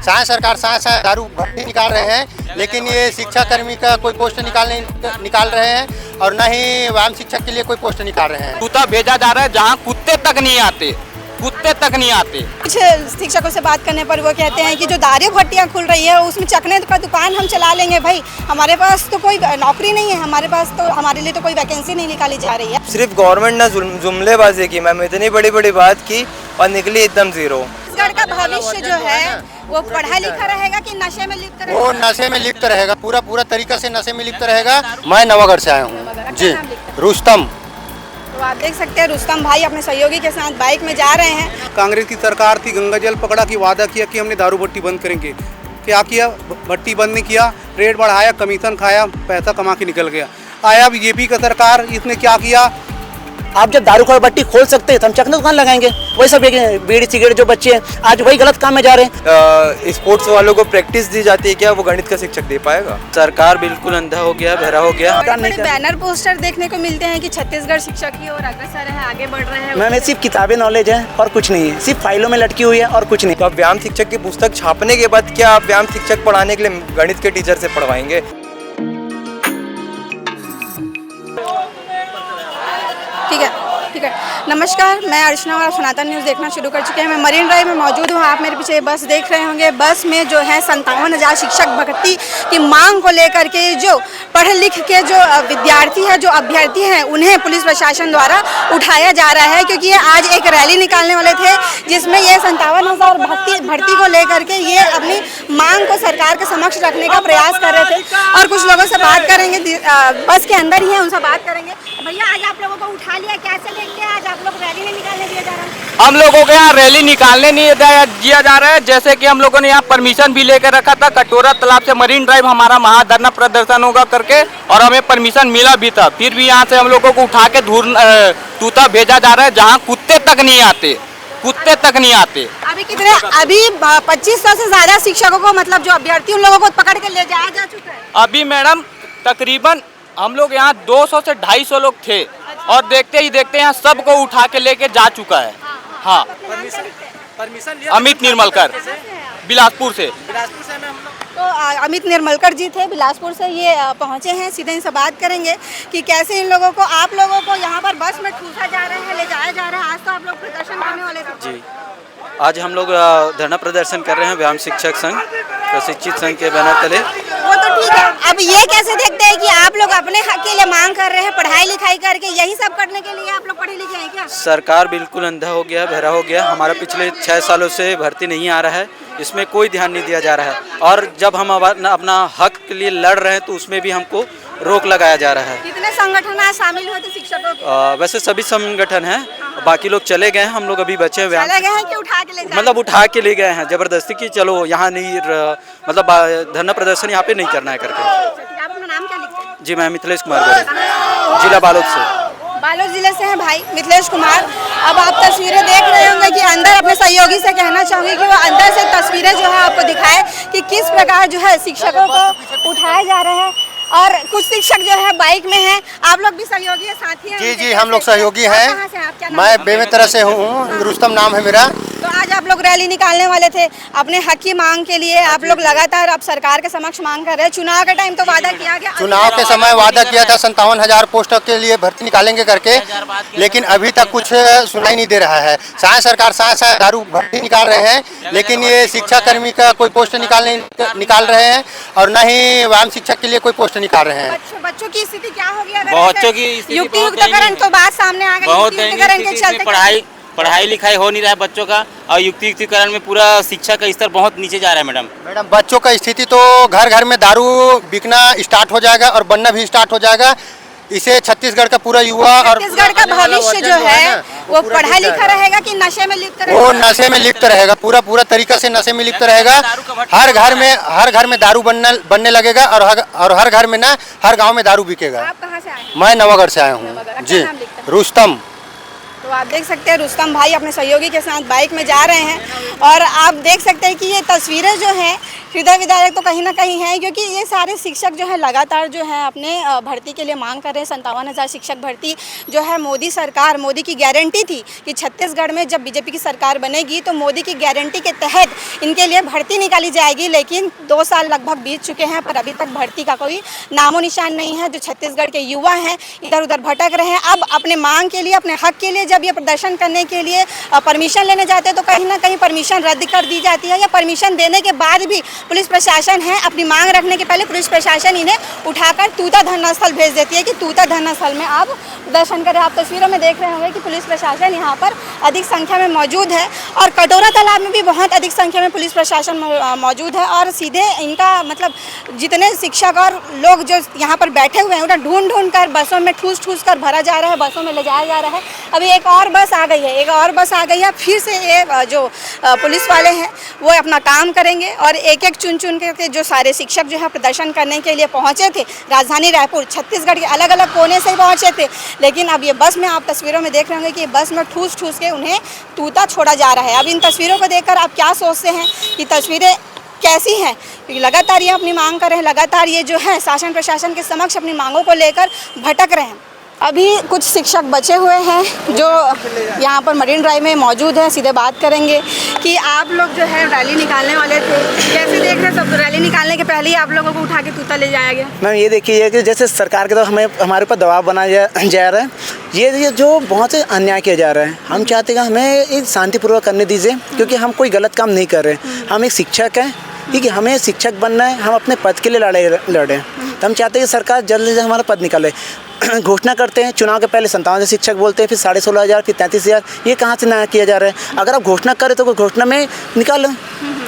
साय सरकार साय दारू भट्टी निकाल रहे हैं, लेकिन ये शिक्षा कर्मी का कोई पोस्ट निकाल रहे हैं और न ही वाम शिक्षक के लिए कोई पोस्ट निकाल रहे हैं। जूता भेजा जा रहा है जहाँ कुत्ते तक नहीं आते, कुत्ते तक नहीं आते। कुछ शिक्षकों से बात करने पर वो कहते हैं कि जो दारू भट्टियाँ खुल रही है उसमें चखने का दुकान हम चला लेंगे। भाई हमारे पास तो कोई नौकरी नहीं है, हमारे लिए तो कोई वैकेंसी नहीं निकाली जा रही है। सिर्फ गवर्नमेंट ने जुमलेबाजी की मैम, इतनी बड़ी बड़ी बात की और निकली एकदम जीरो। छत्तीसगढ़ का भविष्य जो है वो पढ़ा लिखा रहेगा कि नशे में लिप्त रहेगा? वो नशे में लिप्त रहेगा, पूरा तरीका से नशे में लिप्त रहेगा। मैं नवागढ़ से आया हूँ जी, रुस्तम। तो आप देख सकते हैं रुस्तम भाई अपने सहयोगी के साथ बाइक में जा रहे हैं। कांग्रेस की सरकार थी, गंगा जल पकड़ा कि वादा किया कि हमने दारू भट्टी बंद करेंगे। क्या किया? भट्टी बंद नहीं किया, रेट बढ़ाया, कमीशन खाया, पैसा कमा के निकल गया। आया बीजेपी का सरकार, इसने क्या किया? आप जब दारू का भट्टी खोल सकते हैं तो हम चखने दुकान लगाएंगे। वही सब बीड़ी सिगरेट जो बच्चे हैं आज वही गलत काम में जा रहे हैं। स्पोर्ट्स वालों को प्रैक्टिस दी जाती है, क्या वो गणित का शिक्षक दे पाएगा? सरकार बिल्कुल अंधा हो गया, बहरा हो गया। बड़े बैनर पोस्टर देखने को मिलते हैं कि छत्तीसगढ़ शिक्षा की ओर अग्रसर है, आगे बढ़ रहे हैं। मैम सिर्फ किताबें नॉलेज है और कुछ नहीं है, सिर्फ फाइलों में लटकी हुई है और कुछ नहीं। तो अब व्यायाम शिक्षक की पुस्तक छापने के बाद क्या आप व्यायाम शिक्षक पढ़ाने के लिए गणित के टीचर से पढ़वाएंगे? ठीक है। नमस्कार, मैं अर्चना और सनातन न्यूज़ देखना शुरू कर चुके हैं। मैं मरीन ड्राइव में मौजूद हूँ। आप मेरे पीछे बस देख रहे होंगे। बस में जो है 57,000 शिक्षक भर्ती की मांग को लेकर के जो पढ़ लिख के जो विद्यार्थी है, जो अभ्यर्थी हैं, उन्हें पुलिस प्रशासन द्वारा उठाया जा रहा है, क्योंकि ये आज एक रैली निकालने वाले थे जिसमें ये 57,000 भर्ती को लेकर के ये अपनी मांग को सरकार के समक्ष रखने का प्रयास कर रहे थे। और कुछ लोगों से बात करेंगे, बस के अंदर ही है, उनसे बात करेंगे। भैया आज आप लोगों को उठा लिया, कैसे लेके आज आप लोग रैली नहीं निकालने दिया जा रहा है? हम लोगों के यहाँ रैली निकालने नहीं दिया जा रहा है। जैसे कि हम लोगों ने यहाँ परमिशन भी लेकर रखा था, कटोरा तालाब से मरीन ड्राइव हमारा महाधरना प्रदर्शन होगा करके, और हमें परमिशन मिला भी था। फिर भी यहाँ से हम लोगों को उठा के तूता भेजा जा रहा है जहाँ कुत्ते तक नहीं आते, कुत्ते तक नहीं आते। अभी 2500 से ज्यादा शिक्षकों को, मतलब जो अभ्यर्थी, उन लोगों को पकड़ के ले जाया जा चुका है। अभी मैडम तकरीबन हम लोग यहाँ 200 से 250 लोग थे और देखते ही देखते यहाँ सबको उठा के लेके जा चुका है। हाँ, परमिशन अमित निर्मलकर, बिलासपुर से। तो अमित निर्मलकर जी थे, बिलासपुर से ये पहुँचे हैं। सीधे इनसे बात करेंगे कि कैसे इन लोगों को, आप लोगों को यहाँ पर बस में ठूसा जा रहा है, ले जाया जा रहा है। आज तो आप लोग प्रदर्शन करने वाले थे। जी, आज हम लोग धरना प्रदर्शन कर रहे हैं व्यायाम शिक्षक संघ, प्रशिक्षित संघ के बैनर तले। वो तो ठीक है, अब ये कैसे देखते हैं कि आप लोग अपने हक के लिए मांग कर रहे हैं, पढ़ाई लिखाई करके, यही सब करने के लिए आप लोग पढ़े लिखे हैं क्या? सरकार बिल्कुल अंधा हो गया, बहरा हो गया। हमारा पिछले 6 सालों से भर्ती नहीं आ रहा है, इसमें कोई ध्यान नहीं दिया जा रहा है। और जब हम अपना हक के लिए लड़ रहे हैं तो उसमें भी हमको रोक लगाया जा रहा है। कितने संगठन आज शामिल हुए थे शिक्षकों के? वैसे सभी संगठन हैं, बाकी लोग चले गए हैं, हम लोग अभी बचे हुए चले गए हैं कि उठा के ले जाए? मतलब उठा के ले गए हैं जबरदस्ती की, चलो यहाँ नहीं, मतलब धरना प्रदर्शन यहाँ पे नहीं करना है करके। आप अपना नाम क्या लिखते हैं? जी, मैं मिथिलेश कुमार, जिला बालोद से। बालोद जिले से हैं भाई मिथिलेश कुमार। अब आप तस्वीरें देख रहे होंगे कि अंदर, अपने सहयोगी से कहना चाहूँगी कि वो अंदर से तस्वीरें जो है आपको दिखाए कि किस प्रकार जो है शिक्षकों को उठाया जा रहा है। और कुछ शिक्षक जो है बाइक में हैं। आप लोग भी सहयोगी है, साथी हैं? जी, हम लोग सहयोगी हैं। मैं बेमेतरा से हूँ, रुस्तम नाम है मेरा। तो आज आप लोग रैली निकालने वाले थे अपने हक की मांग के लिए। आप लोग लगातार अब सरकार के समक्ष मांग कर रहे हैं। चुनाव के टाइम तो वादा किया गया, चुनाव के समय वादा किया था 57,000 पोस्टों के लिए भर्ती निकालेंगे करके, लेकिन अभी तक कुछ सुनाई नहीं दे रहा है। साय सरकार साय दारू भर्ती निकाल रहे हैं, लेकिन ये शिक्षा कर्मी का कोई पोस्ट निकाल रहे हैं और न ही वाम शिक्षक के लिए कोई पोस्ट निकाल रहे हैं। बच्चों की स्थिति क्या होगी? बच्चों की युक्तियुक्तकरण तो बात सामने आ गई, युक्तियुक्तकरण के चलते पढ़ाई लिखाई हो नहीं रहा है बच्चों का, और युक्तियुक्तकरण में पूरा शिक्षा का स्तर बहुत नीचे जा रहा है। मैडम बच्चों का स्थिति तो घर घर में दारू बिकना स्टार्ट हो जाएगा और बनना भी स्टार्ट हो जाएगा। इसे छत्तीसगढ़ का पूरा युवा और छत्तीसगढ़ का भविष्य जो है वो पढ़ा लिखा रहेगा कि नशे में लिप्त रहेगा? वो नशे में लिप्त रहेगा, पूरा तरीका से नशे में लिप्त रहेगा। हर घर में दारू बनने लगेगा और हर घर में ना, हर गांव में दारू बिकेगा। आप कहाँ से आए हैं? मैं नवागढ़ से आया हूँ जी, रुस्तम। तो आप देख सकते हैं रुस्तम भाई अपने सहयोगी के साथ बाइक में जा रहे हैं और आप देख सकते हैं कि ये तस्वीरें जो हैं हृदय विदारक तो कहीं ना कहीं है, क्योंकि ये सारे शिक्षक जो है लगातार जो है अपने भर्ती के लिए मांग कर रहे हैं। 57,000 शिक्षक भर्ती जो है मोदी सरकार, मोदी की गारंटी थी कि छत्तीसगढ़ में जब बीजेपी की सरकार बनेगी तो मोदी की गारंटी के तहत इनके लिए भर्ती निकाली जाएगी, लेकिन 2 साल लगभग बीत चुके हैं पर अभी तक भर्ती का कोई नामो निशान नहीं है। जो छत्तीसगढ़ के युवा हैं इधर उधर भटक रहे हैं। अब अपने मांग के लिए, अपने हक के लिए जब ये प्रदर्शन करने के लिए परमिशन लेने जाते हैं तो कहीं ना कहीं परमिशन रद्द कर दी जाती है, या परमिशन देने के बाद भी पुलिस प्रशासन है अपनी मांग रखने के पहले पुलिस प्रशासन इन्हें उठाकर तूता धरना स्थल भेज देती है कि तूता धरना स्थल में आप प्रदर्शन करें। आप तस्वीरों में देख रहे होंगे कि पुलिस प्रशासन यहाँ पर अधिक संख्या में मौजूद है और कटोरा तालाब में भी बहुत अधिक संख्या में पुलिस प्रशासन मौजूद है और सीधे इनका मतलब जितने शिक्षक और लोग जो यहाँ पर बैठे हुए हैं उन्हें ढूंढ कर बसों में ठूस कर भरा जा रहा है, बसों में ले जाया जा रहा है। अभी एक और बस आ गई है, फिर से ये जो पुलिस वाले हैं वो अपना काम करेंगे और एक एक चुन करके जो सारे शिक्षक जो है प्रदर्शन करने के लिए पहुंचे थे राजधानी रायपुर, छत्तीसगढ़ के अलग अलग कोने से पहुंचे थे, लेकिन अब ये बस में आप तस्वीरों में देख रहे होंगे कि बस में ठूस के उन्हें तूता छोड़ा जा रहा है। अब इन तस्वीरों को देखकर आप क्या सोचते हैं कि तस्वीरें कैसी हैं? क्योंकि लगातार ये अपनी मांग कर रहे हैं, लगातार ये जो है शासन प्रशासन के समक्ष अपनी मांगों को लेकर भटक रहे हैं। अभी कुछ शिक्षक बचे हुए हैं जो यहाँ पर मरीन ड्राइव में मौजूद है, सीधे बात करेंगे कि आप लोग जो है रैली निकालने वाले थे, कैसे देख रहे हैं? सब रैली निकालने के पहले ही आप लोगों को उठा के तूता ले जाया गया। मैम ये देखिए कि जैसे सरकार के तरफ हमारे ऊपर दबाव बनाया जा रहा है, ये जो बहुत अन्याय किया जा रहा है। हम चाहते हैं कि हमें एक शांतिपूर्वक करने दीजिए, क्योंकि हम कोई गलत काम नहीं कर रहे। हम एक शिक्षक हैं, ठीक है, हमें शिक्षक बनना है, हम अपने पद के लिए लड़े। तो हम चाहते हैं कि सरकार जल्द से हमारा पद निकाले। घोषणा करते हैं चुनाव के पहले 57,000 शिक्षक बोलते हैं, फिर 16,500, फिर 33,000। ये कहाँ से नया किया जा रहा है? अगर आप घोषणा करें तो घोषणा में निकालो,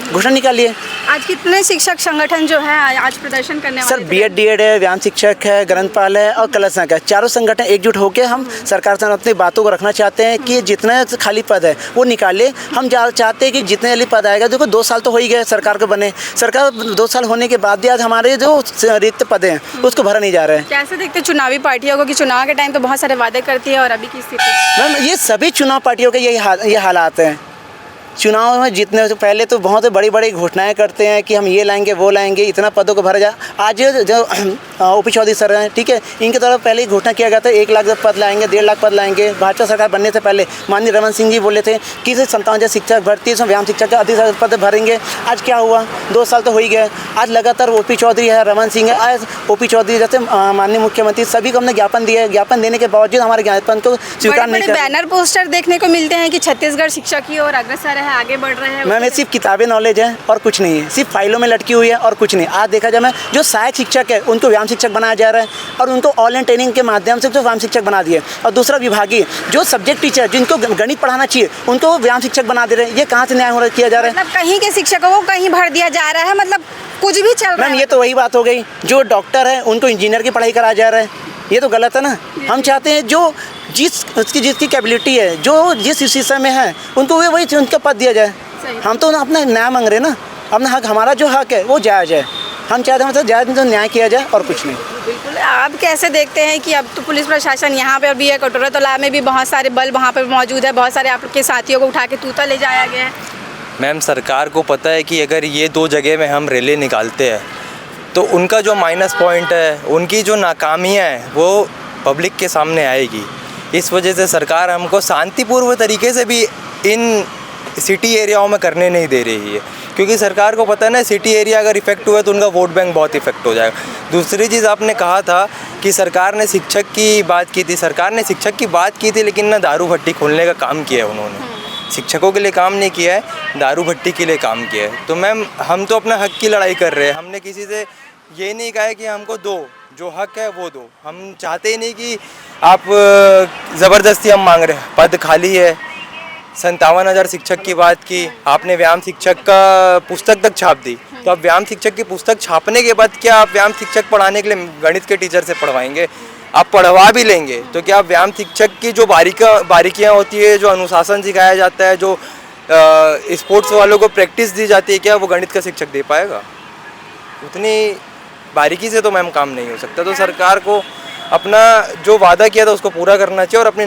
घोषणा निकालिए। आज कितने शिक्षक संगठन जो है आज प्रदर्शन करने वाले? सर B.Ed D.Ed है, व्यायाम शिक्षक है, ग्रंथपाल है और कला संघ है। चारों संगठन एकजुट होकर हम सरकार से अपनी बातों को रखना चाहते हैं कि जितने खाली पद है वो निकाले। हम चाहते हैं कि जितने खाली पद आएगा, देखो 2 साल तो हो ही गए सरकार को बने, सरकार 2 साल होने के बाद भी आज हमारे जो रिक्त पद हैं उसको भरा नहीं जा रहा है। कैसे देखते चुनावी पार्टियों को कि चुनाव के टाइम तो बहुत सारे वादे करती है और अभी की स्थिति? मैम ये सभी चुनाव पार्टियों के ये हालात हैं। चुनाव में जीतने से पहले तो बहुत बड़ी बड़ी घोषणाएं करते हैं कि हम ये लाएंगे वो लाएंगे, इतना पदों को भरा जाए। आज जो OP चौधरी सर हैं, ठीक है, इनके तरफ पहले ही घोषणा किया गया था 1 लाख पद लाएंगे, 1.5 लाख पद लाएंगे। भाजपा सरकार बनने से पहले माननीय रमन सिंह जी बोले थे कि 57,000 शिक्षक भर्ती, इसमें व्यायाम शिक्षक का अधिक पद भरेंगे। आज क्या हुआ? 2 साल तो हो ही गए। आज लगातार OP चौधरी है, रमन सिंह है, आज OP चौधरी जैसे माननीय मुख्यमंत्री, सभी को हमने ज्ञापन दिया है। ज्ञापन देने के बावजूद हमारे ज्ञापन को स्वीकार नहीं कर। बैनर पोस्टर देखने को मिलते हैं कि छत्तीसगढ़ शिक्षा की ओर अग्रसर है, आगे बढ़ रहे हैं। मैम ये सिर्फ किताबें नॉलेज है और कुछ नहीं है, सिर्फ फाइलों में लटकी हुई है और कुछ नहीं। आज देखा जाए मैं जो सहायक शिक्षक है उनको व्यायाम शिक्षक बनाया जा रहा है और उनको ऑनलाइन ट्रेनिंग के माध्यम से जो व्यायाम शिक्षक बना दिए, और दूसरा विभागीय जो सब्जेक्ट टीचर जिनको गणित पढ़ाना चाहिए उनको व्यायाम शिक्षक बना दे रहे हैं। ये कहाँ से न्याय किया जा रहा है? मतलब कहीं के शिक्षकों को कहीं भर दिया जा रहा है, मतलब कुछ भी चल रहा है। मैम ये तो वही बात हो गई, जो डॉक्टर है उनको इंजीनियर की पढ़ाई कराया जा रहा है, ये तो गलत है ना। हम चाहते हैं जो जिसकी कैपेबिलिटी है, जो जिस विषय में है उनको वही उनका पद दिया जाए। हम तो अपना न्याय मांग रहे हैं ना, अपना हक, हमारा जो हक है वो जायज़ है। हम चाहते हैं मतलब जायज़ न्याय किया जाए और कुछ नहीं। बिल्कुल। आप कैसे देखते हैं कि अब तो पुलिस प्रशासन यहाँ पे भी है, कटोरा तालाब में भी बहुत सारे बल वहाँ पे मौजूद है, बहुत सारे आपके साथियों को उठा के तूता ले जाया गया है। मैम सरकार को पता है कि अगर ये 2 जगह में हम रैली निकालते हैं तो उनका जो माइनस पॉइंट है, उनकी जो नाकामियाँ हैं वो पब्लिक के सामने आएगी। इस वजह से सरकार हमको शांतिपूर्व तरीके से भी इन सिटी एरियाओं में करने नहीं दे रही है, क्योंकि सरकार को पता है ना सिटी एरिया अगर इफेक्ट हुआ तो उनका वोट बैंक बहुत इफेक्ट हो जाएगा। दूसरी चीज़ आपने कहा था कि सरकार ने शिक्षक की बात की थी, सरकार ने शिक्षक की बात की थी लेकिन ना दारू भट्टी खोलने का काम किया है उन्होंने। शिक्षकों के लिए काम नहीं किया है, दारू भट्टी के लिए काम किया है। तो मैम हम तो अपना हक की लड़ाई कर रहे हैं, हमने किसी से ये नहीं कहा है कि हमको दो, जो हक है वो दो। हम चाहते ही नहीं कि आप ज़बरदस्ती हम मांग रहे हैं। पद खाली है, 57,000 शिक्षक की बात की आपने, व्यायाम शिक्षक का पुस्तक तक छाप दी, तो आप व्यायाम शिक्षक की पुस्तक छापने के बाद क्या आप व्यायाम शिक्षक पढ़ाने के लिए गणित के टीचर से पढ़वाएंगे? आप पढ़वा भी लेंगे तो क्या आप व्यायाम शिक्षक की जो बारीकियाँ होती है, जो अनुशासन सिखाया जाता है, जो स्पोर्ट्स वालों को प्रैक्टिस दी जाती है, क्या वो गणित का शिक्षक दे पाएगा? उतनी बारीकी से तो मैम काम नहीं हो सकता। तो सरकार को अपना जो वादा किया था उसको पूरा करना चाहिए और अपनी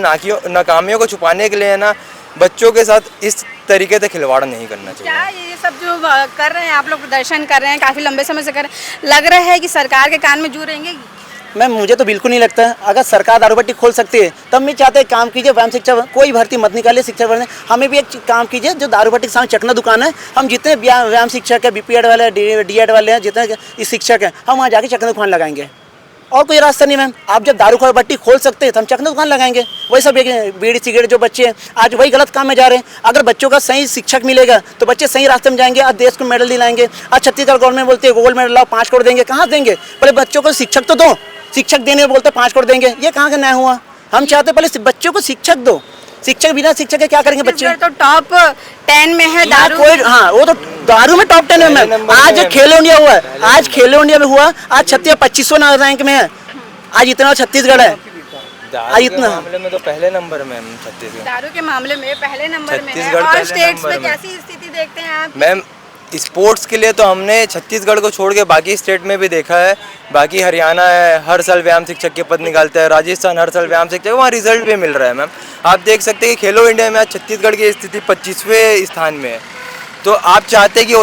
नाकामियों को छुपाने के लिए है ना बच्चों के साथ इस तरीके से खिलवाड़ नहीं करना चाहिए। क्या ये सब जो कर रहे हैं आप लोग, प्रदर्शन कर रहे हैं काफ़ी लंबे समय से कर रहे हैं, लग रहा है कि सरकार के कान में जू रहेंगे? मैम मुझे तो बिल्कुल नहीं लगता। अगर सरकार दारू भट्टी खोल सकती है तब मैं चाहते हैं काम कीजिए, व्यायाम शिक्षा कोई भर्ती मत निकालिए, शिक्षा बढ़ने हमें भी एक काम कीजिए। जो दारू भट्टी के सामने चकना दुकान है, हम जितने व्यायाम शिक्षक है, बीपीएड वाले, डीएड वाले हैं, जितने इस शिक्षक हैं, हम वहाँ जाके चकना दुकान लगाएंगे। और कोई रास्ता नहीं मैम। आप जब दारू भट्टी खोल सकते हैं तो हम चकना दुकान लगाएंगे। वही सब बीड़ी सिगरेट जो बच्चे हैं आज वही गलत काम में जा रहे हैं। अगर बच्चों का सही शिक्षक मिलेगा तो बच्चे सही रास्ते में जाएंगे और देश को मेडल दिलाएंगे। आज छत्तीसगढ़ गवर्नमेंट बोलते हैं गोल्ड मेडल लाओ, 5 करोड़ देंगे। कहाँ देंगे? पहले बच्चों को शिक्षक तो दो। शिक्षक देने में बोलते 5 करोड़ देंगे, ये कहाँ का न्याय हुआ? हम चाहते पहले बच्चों को शिक्षक दो। शिक्षक बिना शिक्षक के क्या करेंगे बच्चे? तो टॉप 10 में है दारू। कोई हाँ वो तो दारू में टॉप 10 में मैम। आज खेलो इंडिया हुआ है, आज खेलो इंडिया में हुआ, आज 25वां रैंक में है। आज इतना छत्तीसगढ़ है, आज इतना मामले में तो पहले नंबर में छत्तीसगढ़। दारू के मामले में पहले नंबर में है। छत्तीसगढ़ और पहले स्टेट्स नंबर में में। कैसी स्थिति देखते हैं आप? मैम स्पोर्ट्स के लिए तो हमने छत्तीसगढ़ को छोड़ के बाकी स्टेट में भी देखा है। बाकी हरियाणा है, हर साल व्यायाम शिक्षक के पद निकालता है। राजस्थान हर साल व्यायाम शिक्षक, वहाँ रिजल्ट भी मिल रहा है मैम। आप देख सकते हैं कि खेलो इंडिया में आज छत्तीसगढ़ की स्थिति 25वें स्थान में है। तो आप चाहते हैं कि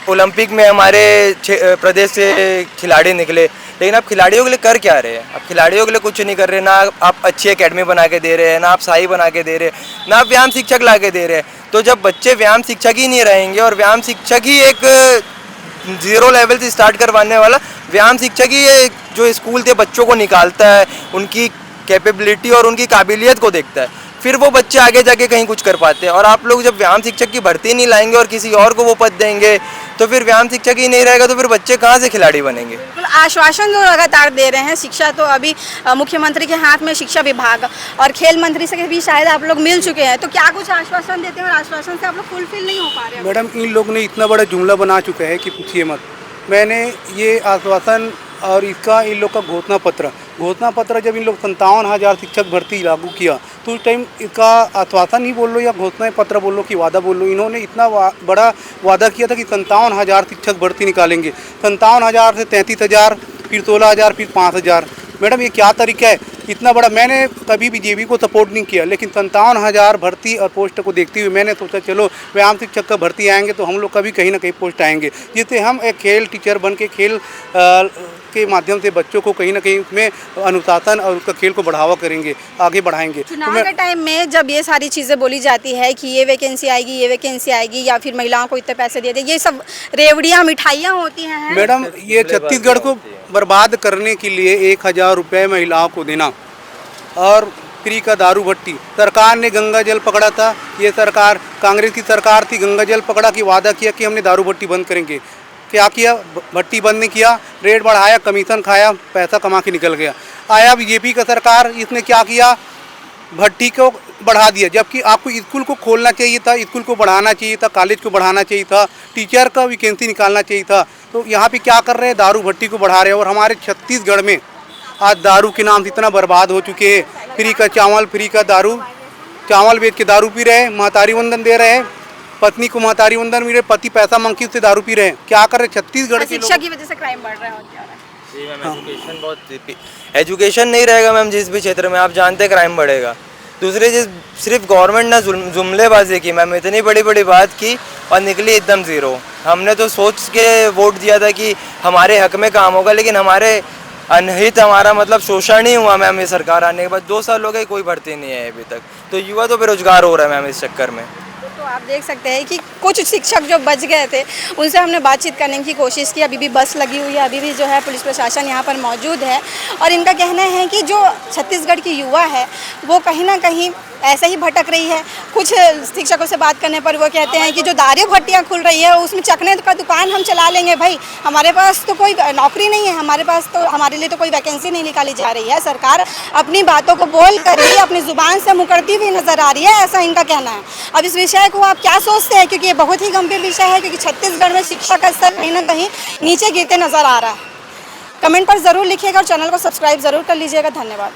ओलंपिक में हमारे प्रदेश से खिलाड़ी निकले, लेकिन आप खिलाड़ियों के लिए कर क्या रहे हैं? आप खिलाड़ियों के लिए कुछ नहीं कर रहे। ना आप अच्छी एकेडमी बना के दे रहे हैं, ना आप साई बना के दे रहे हैं, ना आप व्यायाम शिक्षक ला के दे रहे हैं। तो जब बच्चे व्यायाम शिक्षक ही नहीं रहेंगे और व्यायाम शिक्षक ही एक 0 लेवल से स्टार्ट करवाने वाला व्यायाम शिक्षक ही जो स्कूल से बच्चों को निकालता है, उनकी कैपेबिलिटी और उनकी काबिलियत को देखता है, फिर वो बच्चे आगे जाके कहीं कुछ कर पाते हैं। और आप लोग जब व्यायाम शिक्षक की भर्ती नहीं लाएंगे और किसी और को वो पद देंगे तो फिर व्यायाम शिक्षक ही नहीं रहेगा, तो फिर बच्चे कहाँ से खिलाड़ी बनेंगे? बिल्कुल आश्वासन जो लगातार दे रहे हैं, शिक्षा तो अभी मुख्यमंत्री के हाथ में शिक्षा विभाग और खेल मंत्री से भी शायद आप लोग मिल चुके हैं, तो क्या कुछ आश्वासन देते हैं और आश्वासन से आप लोग फुलफिल नहीं हो पा रहे हैं? मैडम इन लोग ने इतना बड़ा जुमला बना चुका है कि पूछिए मत। मैंने ये आश्वासन और इसका इन लोग का घोषणा पत्र जब इन लोग 57,000 शिक्षक भर्ती लागू किया तो उस टाइम इसका आश्वासन ही बोल लो या घोषणा पत्र बोल लो कि वादा बोल लो, इन्होंने इतना बड़ा वादा किया था कि 57,000 शिक्षक भर्ती निकालेंगे। 57,000 से 33,000, फिर 16,000, फिर 5,000। मैडम ये क्या तरीका है? इतना बड़ा मैंने कभी बीजेपी को सपोर्ट नहीं किया, लेकिन 57,000 भर्ती और पोस्ट को देखते हुए मैंने सोचा चलो व्यायाम शिक्षक का भर्ती आएंगे तो हम लोग का भी कहीं ना कहीं पोस्ट आएंगे, जिससे हम एक खेल टीचर बन के खेल के माध्यम से बच्चों को कहीं ना कहीं उसमें अनुशासन और उसका खेल को बढ़ावा करेंगे, आगे बढ़ाएंगे। चुनाव के टाइम में जब ये सारी चीज़ें बोली जाती है कि ये वैकेंसी आएगी, ये वैकेंसी आएगी, या फिर महिलाओं को इतने पैसे दे दे, ये सब रेवड़ियाँ मिठाइयाँ होती हैं मैडम। ये छत्तीसगढ़ को बर्बाद करने के लिए 1,000 रुपये महिलाओं को देना और फ्री का दारू भट्टी। सरकार ने गंगा जल पकड़ा था, ये सरकार कांग्रेस की सरकार थी, गंगा जल पकड़ा कि वादा किया कि हमने दारू भट्टी बंद करेंगे। क्या किया? भट्टी बंद नहीं किया, रेट बढ़ाया, कमीशन खाया, पैसा कमा के निकल गया। आया बीजेपी का सरकार, इसने क्या किया? भट्टी को बढ़ा दिया, जबकि आपको स्कूल को खोलना चाहिए था, स्कूल को बढ़ाना चाहिए था, कॉलेज को बढ़ाना चाहिए था, टीचर का वैकेंसी निकालना चाहिए था। तो यहाँ पे क्या कर रहे हैं? दारू भट्टी को बढ़ा रहे हैं। और हमारे छत्तीसगढ़ में आज दारू के नाम से इतना बर्बाद हो चुके हैं। फ्री का चावल, फ्री का दारू, चावल बेच के दारू पी रहे हैं, महतारी वंदन दे रहे हैं, पत्नी को महतारी वंदन मिल रहे, पति पैसा मांग के उससे दारू पी रहे हैं। क्या कर रहे हैं छत्तीसगढ़ के लोग? शिक्षा की वजह से क्राइम बढ़ रहा है और क्या हो रहा है? जी मैम, एजुकेशन बहुत एजुकेशन नहीं रहेगा मैम जिस भी क्षेत्र में, आप जानते हैं क्राइम बढ़ेगा। दूसरी चीज़, सिर्फ गवर्नमेंट ने जुमलेबाजी की मैम, इतनी बड़ी बड़ी बात की और निकली एकदम ज़ीरो। हमने तो सोच के वोट दिया था कि हमारे हक में काम होगा, लेकिन हमारे अनहित हमारा मतलब शोषण ही हुआ मैम। ये सरकार आने के बाद 2 साल हो गए, कोई भर्ती नहीं है अभी तक। तो युवा तो बेरोजगार हो रहा है मैम इस चक्कर में। तो आप देख सकते हैं कि कुछ शिक्षक जो बच गए थे उनसे हमने बातचीत करने की कोशिश की। अभी भी बस लगी हुई है, अभी भी जो है पुलिस प्रशासन यहाँ पर मौजूद है और इनका कहना है कि जो छत्तीसगढ़ की युवा है वो कहीं ना कहीं ऐसे ही भटक रही है। कुछ शिक्षकों से बात करने पर वो कहते हैं कि जो दारू भट्टियाँ खुल रही है उसमें चखने का दुकान हम चला लेंगे। भाई हमारे पास तो कोई नौकरी नहीं है, हमारे पास तो हमारे लिए तो कोई वैकेंसी नहीं निकाली जा रही है। सरकार अपनी बातों को बोल कर ही अपनी ज़ुबान से मुकरती हुई नज़र आ रही है, ऐसा इनका कहना है। अब इस विषय को आप क्या सोचते हैं, क्योंकि ये बहुत ही गंभीर विषय है, क्योंकि छत्तीसगढ़ में शिक्षा का स्तर कहीं ना कहीं नीचे गिरते नज़र आ रहा है। कमेंट पर ज़रूर लिखिएगा और चैनल को सब्सक्राइब ज़रूर कर लीजिएगा। धन्यवाद।